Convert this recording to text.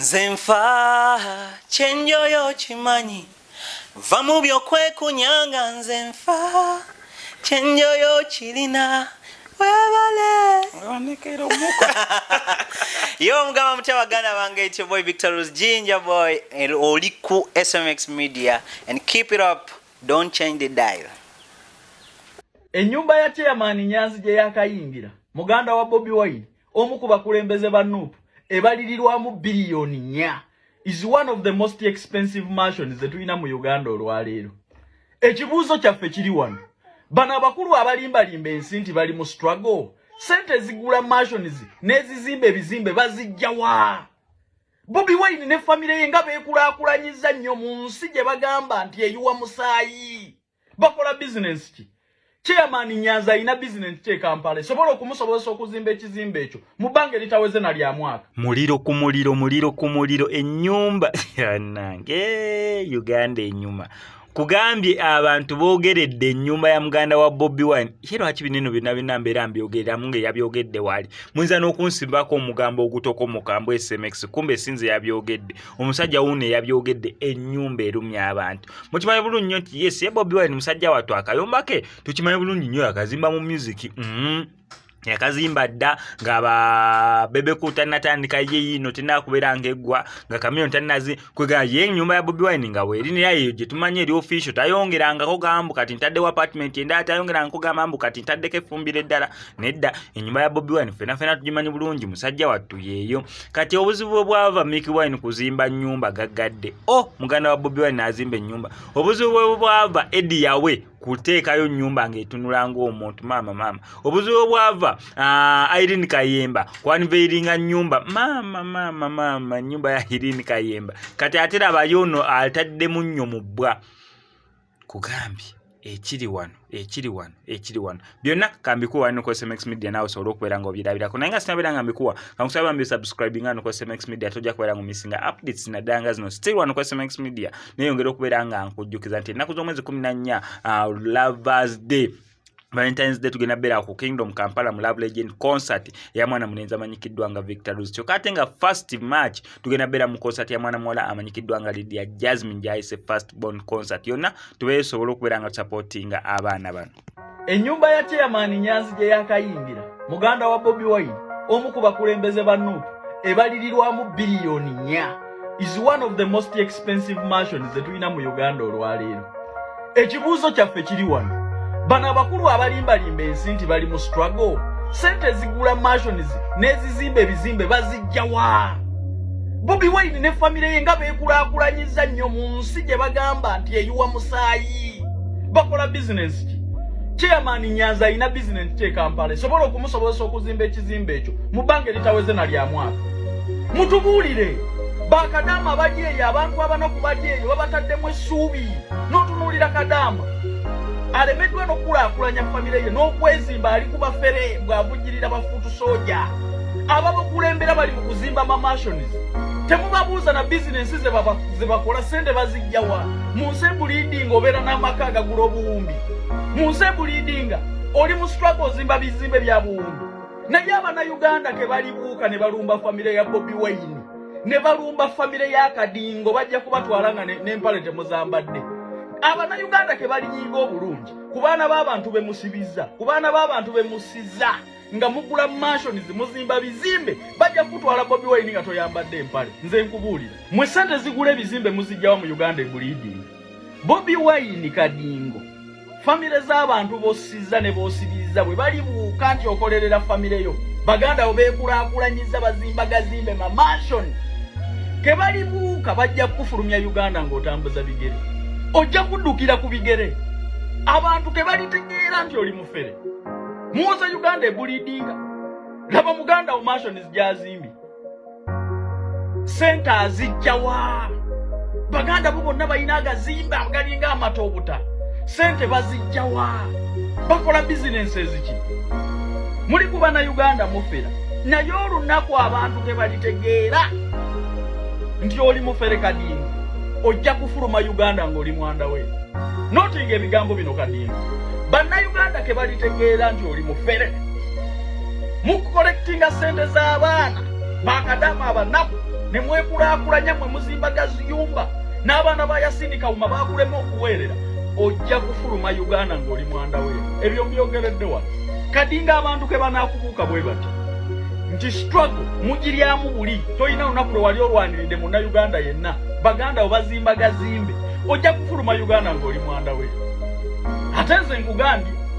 Nzenfa chenjo yo chimanyi vamubyo kwe kunyanga nzenfa chenjo yo chilina webale wanekero muka yo mgama mtabagana bange it's your boy Victor's Ginger Boy oliku SMX Media and keep it up, don't change the dial. Nyumba ya chairman Nyanzi je yakayingira Muganda wa Bobi Wine omu ku bakulembeze ba Nupu ebalirirwamu billioni nya is one of the most expensive mansions zetulina mu Uganda olwaleero. Ekibuuzo kyaffe kiri wano, bano abakulu abalimbalimba ensi nti bali mu struggle, sente zigula mansions n'ezizimba ebizimbe bazijja wa? Bobi Wine ne family ye nga beekulaakulanyiza nnyo mu nsi gye bagamba nti eyuwa musaayi. Bakola business ki? Chairman Nyanza alina business che Kampala sobola okumusoboza okuzimba ekizimbe ekyo mu bange litaweze na lya mwaka. Muliro ku muliro ennyumba yanange Uganda enyuma kugambye abantu boogeredde ennyumba ya Muganda wa Bobi Wine hero akibineno binambeera mbyogerera munge yabyogedde wali mwenza n'okunsimbako omugambo ogutoko Omukambwe SMX kumbe sinze yabyogedde omusajja wune yabyogedde ennyumba erumya abantu mukimanyi bulungi nnyo nti yes ye Bobi Wine musajja watu akayombake tukimanyi bulungi nnyo akazimba mu music yakazimba dda ngaba bebe kutanatandika ye yino tena kuberanga eggwa nga kamion tanazi kwega ye nyumba ya Bobi Wine nga werini yayo je tumanye eri official tayongeranga ko gambu kati ntadde wa apartment enda tayongeranga ko gambu kati ntadde ke fumbire ddala nedda enyumba ya Bobi Wine fena tujimanyi bulungi musajja wattu yeyo kati obuzibu bwava Mickey Wine kuzimba nyumba gaggadde Muganda wa Bobi Wine azimba nyumba obuzibu bwava Eddie yawe kuteekayo nyumba ng'etunulanga omuntu mama obuzibu bwava Irene Kayemba kwanveiringa nyumba mama nyumba ya Irene Kayemba kati atera bayono atadde munnyo mubwa kugambye ekiri wano byonna kambikuwa wano ko SMX Media nawe solo okubeera nga obirabirako naye nga sinabeera nga mbikuwa kankusaba mbi subscribing nga ko SMX Media tojja kubeera nga misinga updates na danga zino still wano ko SMX Media neyongera okubeera nga nkujjukiza nti ennaku z'omwezi 14 Lovers Day Valentine's Day tugenda bera ku Kingdom Kampala mu Love Legend concert ya mwana munenza amanyikiddwa nga Victor's kyokate nga first match tugenda bera mu concert ya mwana mwala amanyikiddwa nga Lydia Jasmine Jaise first born concert yonna tubeesobola okubeera nga supportinga abaana bano. Ennyumba ya chairman Nyanzi je yakayingira Muganda wa Bobi Wine omu ku bakulembeze ba Nupu ebalirirwamu billioni nya is one of the most expensive mansions zetulina mu Uganda olwaleero. Ekibuuzo kyaffe kiri wano, bano abakulu abalimbalimba ensi nti bali mu struggle, sente zigula mansions n'ezizimba ebizimbe bazijja wa? Bobi Wine ne family ye nga beekulaakulanyiza nnyo mu nsi gye bagamba nti eyuwa musaayi. Bakola business ki? Chairman Nyanza alina business che Kampala sobola okumusoboza okuzimba ekizimbe ekyo mu bange litaweze na lya mwaka. Mutubuulire bakadama bajeeyo abantu abanaku bajeeyo babataddemu essuubi n'otunuulira kadama alemeddwa n'okulaakulanya famire ye n'okwezimba ali ku bafere bw'avujjirira bafuutu soja ababakulembera bali mu kuzimba mansions temubabuuza na bizinensi ze bakola sente bazijja wa? Mu nsi bulidinga obeera n'amaka agagula obuwumbi, mu nsi bulidinga oli mu struggle ozimba bizimbe bya buwumbi. Naye Abannayuganda ke balibuuka ne balumba famire ya Bobi Wine ne balumba famire ya Kadingo bajja kubatwala nga n'empale temuzambadde. Abannayuganda ke balinyiga obulungi ku baana b'abantu bemusiza nga mugula mansions muzimba bizimbe bajja kutwala Bobi Wine nga toyambadde empale. Nze nkubuulira mwe sente zigula ebizimbe muzijjawa mu Uganda ebulidinga. Bobi Wine Kadingo famire z'abantu bosiza ne bosibiriza bwe balibuuka nti okolerera famire yo baganda obeekulaakulanyiza bazimba gazimbe ma mansion ke balibuuka bajja kufulumya Uganda ng'otambuza bigere ojja kuddukira ku bigere abantu ke balitegeera nti oli mufere muwoza Uganda ebulidinga laba Muganda wo mansions gyazimbi sente azijja wa? Baganda bo bonna balina agazimba agalinga amatobuta sente bazijja wa? Bakola businesses ki? Muli ku Bannayuganda mufera naye olunaku abantu ke balitegeera nti oli mufere Kadingo ojja kufuluma Uganda ng'oli mwanda we. Notinga ebigambo bino Kadingo Bannayuganda ke balitegeera nti oli mufere mu collectinga sente z'abaana bakadama abanaku ne mwekulakulanya mwe muzimbaga ziyumba n'abaana bayasindika wuma bakulema okuweerera ojja kufuluma Uganda ng'oli mwanda we ebyo mbyogeredde wano kati ng'abantu ke banaakubuuka bwe bati nti struggle mugiryamu buli toyina lunaku lwe wali olwaniridde munnayuganda yenna baganda obazimbaga zimbe ojja kufuluma Uganda ng'oli mwanda we ate nze nkugambye